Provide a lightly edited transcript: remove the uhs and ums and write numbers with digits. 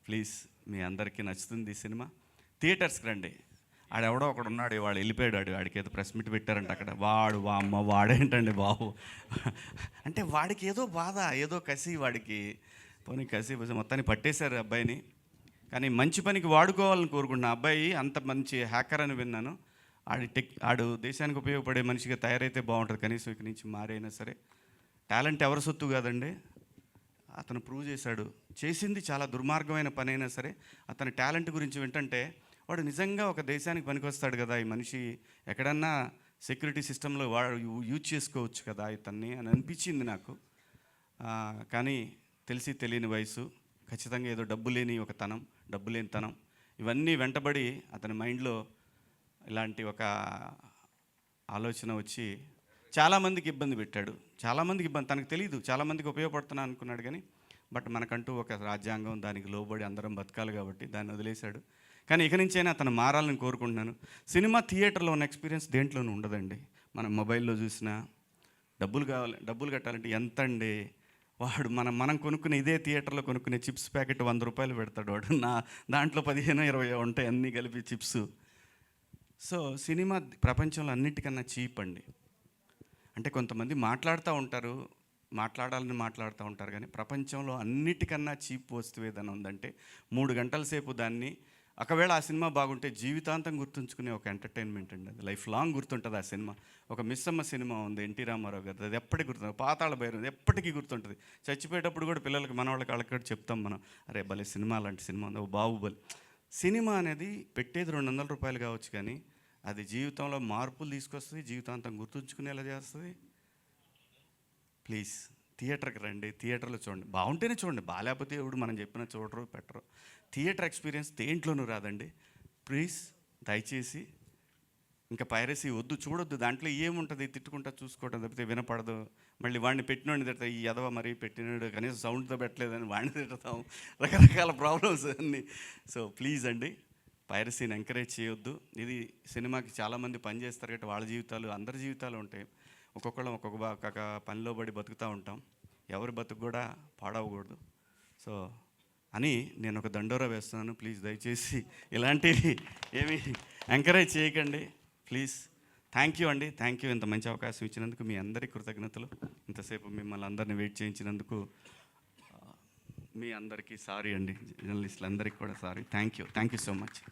Please మీ అందరికీ నచ్చుతుంది ఈ సినిమా. థియేటర్స్కి రండి. ఆడెవడో ఒకడు ఉన్నాడు, వాడు వెళ్ళిపోయాడు, వాడికి ఏదో ప్రెస్ మీట్ పెట్టారంట అక్కడ. వాడు అమ్మ వాడేంటండి బాబు అంటే వాడికి ఏదో బాధ, ఏదో కసి వాడికి. పోనీ కసి మొత్తాన్ని పట్టేశారు అబ్బాయిని. కానీ మంచి పనికి వాడుకోవాలని కోరుకుంటున్నా. అబ్బాయి అంత మంచి హ్యాకర్ అని విన్నాను. ఆడు దేశానికి ఉపయోగపడే మనిషిగా తయారైతే బాగుంటుంది. కనీసం ఇక్కడి నుంచి మారైనా సరే. టాలెంట్ ఎవరి సొత్తు కాదండి, అతను ప్రూవ్ చేశాడు. చేసింది చాలా దుర్మార్గమైన పని అయినా సరే అతని టాలెంట్ గురించి వింటుంటే వాడు నిజంగా ఒక దేశానికి పనికొస్తాడు కదా ఈ మనిషి, ఎక్కడన్నా సెక్యూరిటీ సిస్టంలో వాడు యూజ్ చేసుకోవచ్చు కదా ఇతన్ని అని అనిపించింది నాకు. కానీ తెలిసి తెలియని వయసు, ఖచ్చితంగా ఏదో డబ్బు లేని తనం ఇవన్నీ వెంటబడి అతని మైండ్లో ఇలాంటి ఒక ఆలోచన వచ్చి చాలామందికి ఇబ్బంది పెట్టాడు. చాలామందికి ఇబ్బంది, తనకు తెలియదు, చాలామందికి ఉపయోగపడుతున్నా అనుకున్నాడు. కానీ బట్ మనకంటూ ఒక రాజ్యాంగం, దానికి లోబడి అందరం బతకాలి కాబట్టి దాన్ని వదిలేశాడు. కానీ ఇక నుంచైనా అతను మారాలని కోరుకుంటున్నాను. సినిమా థియేటర్లో ఉన్న ఎక్స్పీరియన్స్ దేంట్లోనూ ఉండదండి. మనం మొబైల్లో చూసినా డబ్బులు కట్టాలంటే ఎంత అండి. వాడు మనం కొనుక్కునే ఇదే థియేటర్లో కొనుక్కునే చిప్స్ ప్యాకెట్ 100 రూపాయలు పెడతాడు వాడు. దాంట్లో 15-20 ఉంటాయి అన్నీ కలిపి చిప్స్. సో సినిమా ప్రపంచంలో అన్నిటికన్నా చీప్ అండి. అంటే కొంతమంది మాట్లాడాలని మాట్లాడుతూ ఉంటారు కానీ ప్రపంచంలో అన్నిటికన్నా చీప్ వస్తువు ఏదైనా ఉందంటే 3 గంటల సేపు దాన్ని, ఒకవేళ ఆ సినిమా బాగుంటే జీవితాంతం గుర్తుంచుకునే ఒక ఎంటర్టైన్మెంట్ అండి. అది లైఫ్ లాంగ్ గుర్తుంటుంది ఆ సినిమా. ఒక మిస్సమ్మ సినిమా ఉంది ఎన్టీ రామారావు గారు, అది ఎప్పటికీ గుర్తుంది. పాతాళ భైరవి ఎప్పటికీ గుర్తుంటుంది. చచ్చిపోయేటప్పుడు కూడా పిల్లలకి, మనవాళ్ళకి, వాళ్ళకి చెప్తాం మనం, అరే భలే సినిమా, లాంటి సినిమా ఉంది, బాహుబలి. సినిమా అనేది పెట్టేది 200 రూపాయలు కావచ్చు కానీ అది జీవితంలో మార్పులు తీసుకొస్తుంది, జీవితాంతం గుర్తుంచుకునేలా చేస్తుంది. ప్లీజ్ థియేటర్కి రండి, థియేటర్లో చూడండి. బాగుంటేనే చూడండి, బాగాలేకపోతే ఎవడు మనం చెప్పిన చూడరు పెట్టరు. థియేటర్ ఎక్స్పీరియన్స్ దేంట్లోనూ రాదండి. ప్లీజ్ దయచేసి ఇంకా పైరసీ వద్దు, చూడొద్దు. దాంట్లో ఏముంటుంది, తిట్టుకుంటా చూసుకోవడం తప్పితే వినపడదు. మళ్ళీ వాడిని పెట్టినోడిని తిడతా, ఈ ఎదవ మరి పెట్టినాడు కనీసం సౌండ్తో పెట్టలేదని వాడిని తిడతాం, రకరకాల ప్రాబ్లమ్స్ అన్నీ. సో ప్లీజ్ అండి, పైరసీని ఎంకరేజ్ చేయొద్దు. ఇది సినిమాకి చాలామంది పని చేస్తారు కాబట్టి వాళ్ళ జీవితాలు, అందరి జీవితాలు ఉంటాయి. ఒక్కొక్కళ్ళం ఒక్కొక్క పనిలో పడి బతుకుతూ ఉంటాం. ఎవరి బతుకు కూడా పాడవకూడదు. సో అని నేను ఒక దండోరా వేస్తున్నాను. ప్లీజ్ దయచేసి ఇలాంటివి ఏమి ఎంకరేజ్ చేయకండి ప్లీజ్. థ్యాంక్ యూ అండి, థ్యాంక్ యూ. ఇంత మంచి అవకాశం ఇచ్చినందుకు మీ అందరికీ కృతజ్ఞతలు. ఇంతసేపు మిమ్మల్ని అందరినీ వెయిట్ చేయించినందుకు మీ అందరికీ సారీ అండి, జర్నలిస్టులందరికీ కూడా sorry. Thank you so much.